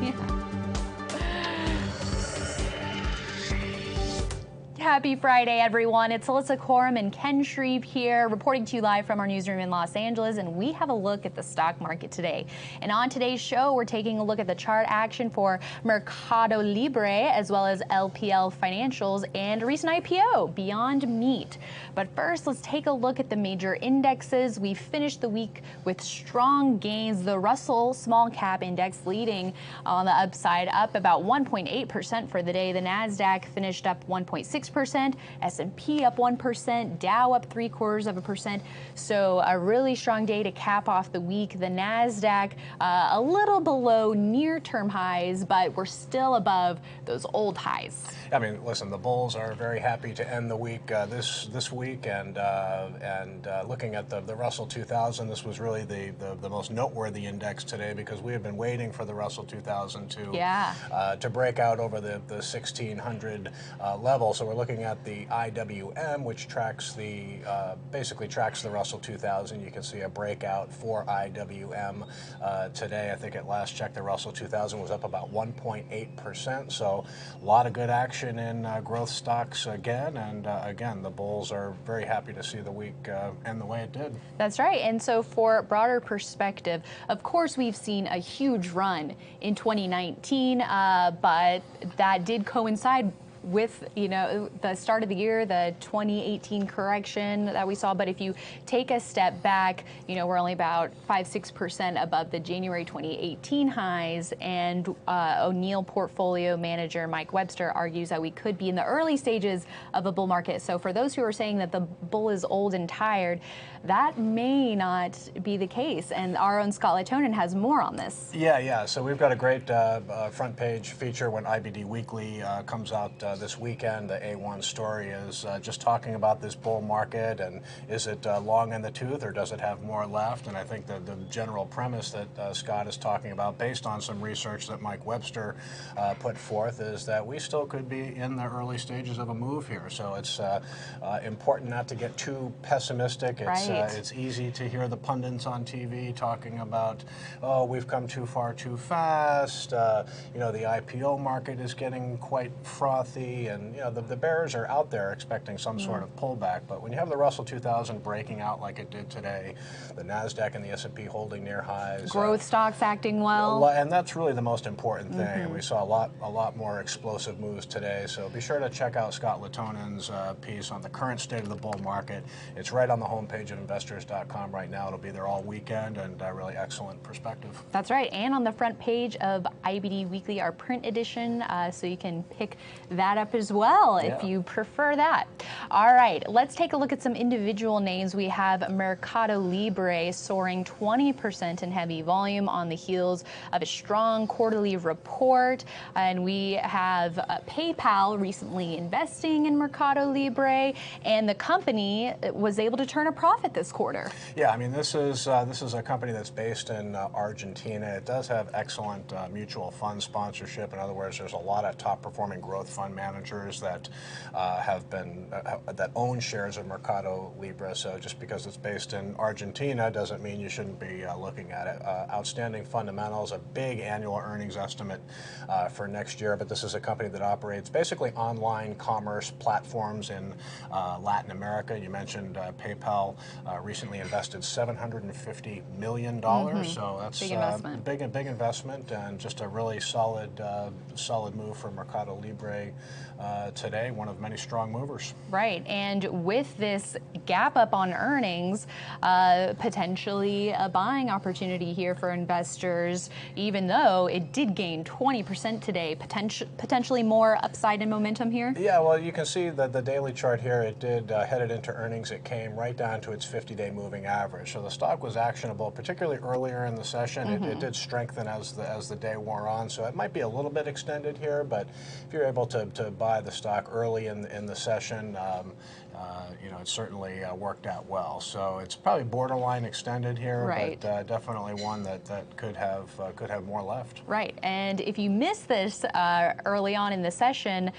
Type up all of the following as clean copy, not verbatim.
Yeah. Happy Friday, everyone. It's Alyssa Corum and Ken Shreve here, reporting to you live from our newsroom in Los Angeles, and we have a look at the stock market today. And on today's show, we're taking a look at the chart action for Mercado Libre, as well as LPL Financials and a recent IPO, Beyond Meat. But first, let's take a look at the major indexes. We finished the week with strong gains. The Russell Small Cap Index leading on the upside, up about 1.8% for the day. The NASDAQ finished up 1.6%. S&P up 1%, Dow up 0.75%. So a really strong day to cap off the week. The NASDAQ a little below near-term highs, but we're still above those old highs. I mean, listen, the bulls are very happy to end the week this week, and looking at the Russell 2000, this was really the most noteworthy index today because we have been waiting for the Russell 2000 to break out over the 1600 level. So we're looking at the IWM, which tracks basically tracks the Russell 2000. You can see a breakout for IWM today. I think at last check, the Russell 2000 was up about 1.8%. So a lot of good action in growth stocks again, and again, the bulls are very happy to see the week end the way it did. That's right. And so for broader perspective, of course, we've seen a huge run in 2019, but that did coincide with, the start of the year, the 2018 correction that we saw. But if you take a step back, we're only about 5-6% above the January 2018 highs. And O'Neill portfolio manager Mike Webster argues that we could be in the early stages of a bull market. So for those who are saying that the bull is old and tired, that may not be the case. And our own Scott Latonen has more on this. Yeah. So we've got a great front page feature when IBD Weekly comes out this weekend. The A1 story is just talking about this bull market, and is it long in the tooth, or does it have more left? And I think the general premise that Scott is talking about, based on some research that Mike Webster put forth, is that we still could be in the early stages of a move here. So it's important not to get too pessimistic. It's easy to hear the pundits on TV talking about, oh, we've come too far too fast. The IPO market is getting quite frothy. And the bears are out there expecting some sort of pullback. But when you have the Russell 2000 breaking out like it did today, the NASDAQ and the S&P holding near highs, growth stocks acting well, and that's really the most important thing. And we saw a lot more explosive moves today. So be sure to check out Scott Latonen's piece on the current state of the bull market. It's right on the homepage of investors.com right now. It'll be there all weekend, and really excellent perspective. That's right. And on the front page of IBD Weekly, our print edition, so you can pick that up as well if you prefer that. All right, let's take a look at some individual names. We have Mercado Libre soaring 20% in heavy volume on the heels of a strong quarterly report. And we have PayPal recently investing in Mercado Libre, and the company was able to turn a profit this quarter. Yeah, I mean, this is a company that's based in Argentina. It does have excellent mutual fund sponsorship. In other words, there's a lot of top performing growth fund managers that that own shares of Mercado Libre. So just because it's based in Argentina doesn't mean you shouldn't be looking at it. Outstanding fundamentals, a big annual earnings estimate for next year. But this is a company that operates basically online commerce platforms in Latin America. You mentioned PayPal recently invested $750 million. So that's big investment. Big investment, and just a really solid move for Mercado Libre today, one of many strong movers. Right, and with this gap up on earnings, potentially a buying opportunity here for investors, even though it did gain 20% today, potentially more upside and momentum here? Yeah, well, you can see that the daily chart here, it did, headed into earnings, it came right down to its 50-day moving average. So the stock was actionable, particularly earlier in the session. It did strengthen as the day wore on, so it might be a little bit extended here, but if you're able to buy the stock early in the session, it certainly worked out well. So it's probably borderline extended here, Right. but definitely one that could have more left. Right, and if you missed this early on in the session,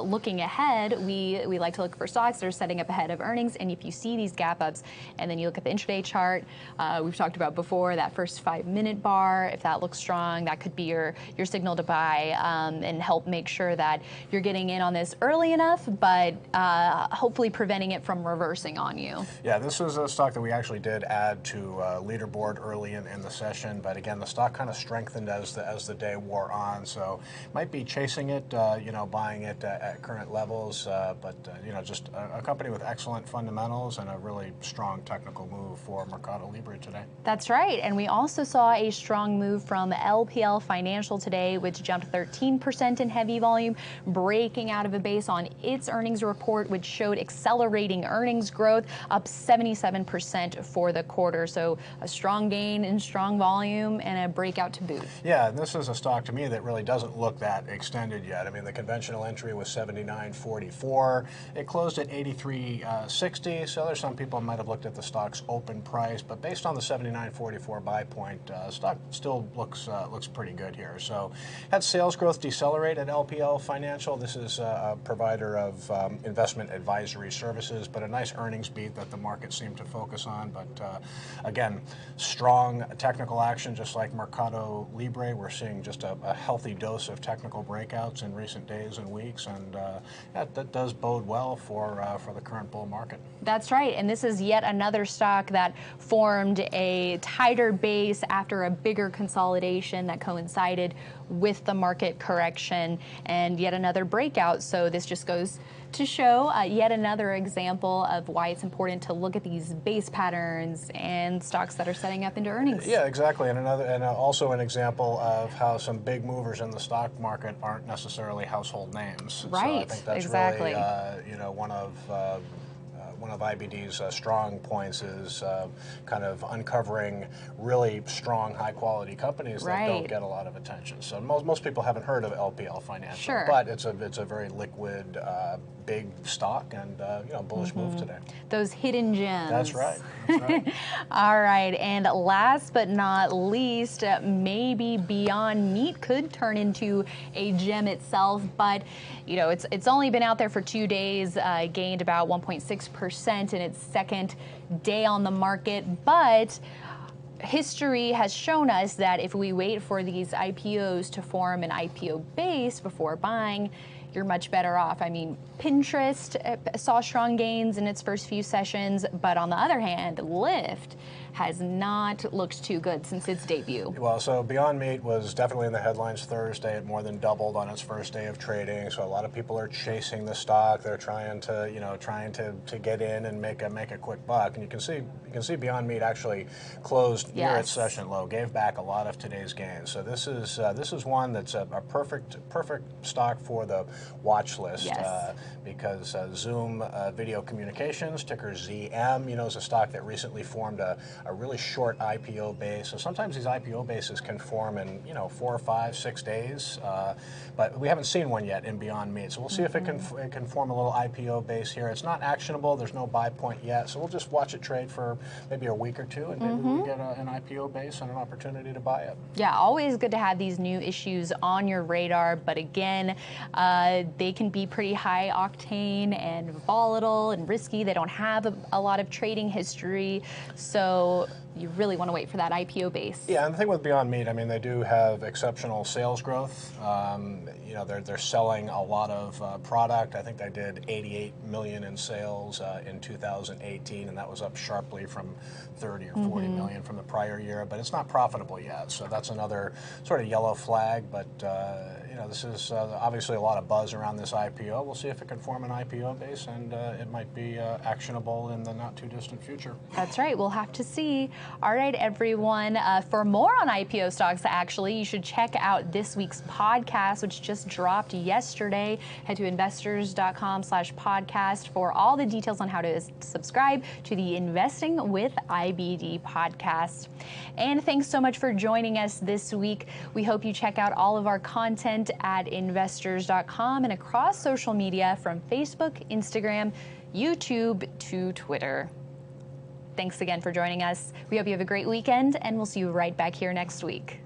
looking ahead, we like to look for stocks that are setting up ahead of earnings, and if you see these gap ups, and then you look at the intraday chart, we've talked about before, that first 5-minute bar, if that looks strong, that could be your signal to buy and help make sure that you're getting in on this early enough, but hopefully preventing it from reversing on you. Yeah, this is a stock that we actually did add to leaderboard early in the session, but again, the stock kind of strengthened as the day wore on, so might be chasing it, buying it at current levels, but just a company with excellent fundamentals and a really strong technical move for Mercado Libre today. That's right, and we also saw a strong move from LPL Financial today, which jumped 13% in heavy volume, breaking out of a base on its earnings report, which showed accelerating earnings growth, up 77% for the quarter. So a strong gain in strong volume and a breakout to boot. Yeah, and this is a stock to me that really doesn't look that extended yet. I mean, the conventional entry was 79.44. It closed at 83.60. So there's some people might have looked at the stock's open price, but based on the 79.44 buy point, stock still looks pretty good here. So had sales growth decelerate at LPL Financial. This is a provider of investment advisory services, but a nice earnings beat that the market seemed to focus on. But again, strong technical action, just like Mercado Libre. We're seeing just a healthy dose of technical breakouts in recent days and weeks, and that does bode well for the current bull market. That's right, and this is yet another stock that formed a tighter base after a bigger consolidation that coincided with the market correction, and yet another breakout. So this just goes to show yet another example of why it's important to look at these base patterns and stocks that are setting up into earnings. Yeah, exactly, and also an example of how some big movers in the stock market aren't necessarily household names. Right, so I think that's exactly. really one of IBD's strong points is kind of uncovering really strong, high-quality companies that don't get a lot of attention. So most people haven't heard of LPL Financial, sure, but it's a very liquid, big stock, and bullish move today. Those hidden gems. That's right. That's right. All right, and last but not least, maybe Beyond Meat could turn into a gem itself, but it's only been out there for 2 days, gained about 1.6% in its second day on the market, but history has shown us that if we wait for these IPOs to form an IPO base before buying, you're much better off. I mean, Pinterest saw strong gains in its first few sessions, but on the other hand, Lyft has not looked too good since its debut. Well, so Beyond Meat was definitely in the headlines Thursday. It more than doubled on its first day of trading. So a lot of people are chasing the stock. They're trying to get in and make a quick buck. And you can see Beyond Meat actually closed near its session low, gave back a lot of today's gains. So this is one that's a perfect stock for the watch list. Yes. Because Zoom Video Communications, ticker ZM, is a stock that recently formed a really short IPO base. So sometimes these IPO bases can form in 4, 5, 6 days, but we haven't seen one yet in Beyond Meat. So we'll see if it can form a little IPO base here. It's not actionable. There's no buy point yet. So we'll just watch it trade for maybe a week or two, and maybe we get an IPO base and an opportunity to buy it. Yeah, always good to have these new issues on your radar. But again, they can be pretty high octane and volatile and risky. They don't have a lot of trading history. So you really want to wait for that IPO base. Yeah, and the thing with Beyond Meat, I mean, they do have exceptional sales growth. They're selling a lot of product. I think they did 88 million in sales in 2018, and that was up sharply from 30 or 40 million from the prior year. But it's not profitable yet, so that's another sort of yellow flag. But this is obviously a lot of buzz around this IPO. We'll see if it can form an IPO base, and it might be actionable in the not too distant future. That's right. We'll have to see. All right, everyone. For more on IPO stocks, actually, you should check out this week's podcast, which just dropped yesterday. Head to investors.com/podcast for all the details on how to subscribe to the Investing with IBD podcast. And thanks so much for joining us this week. We hope you check out all of our content at investors.com and across social media from Facebook, Instagram, YouTube to Twitter. Thanks again for joining us. We hope you have a great weekend, and we'll see you right back here next week.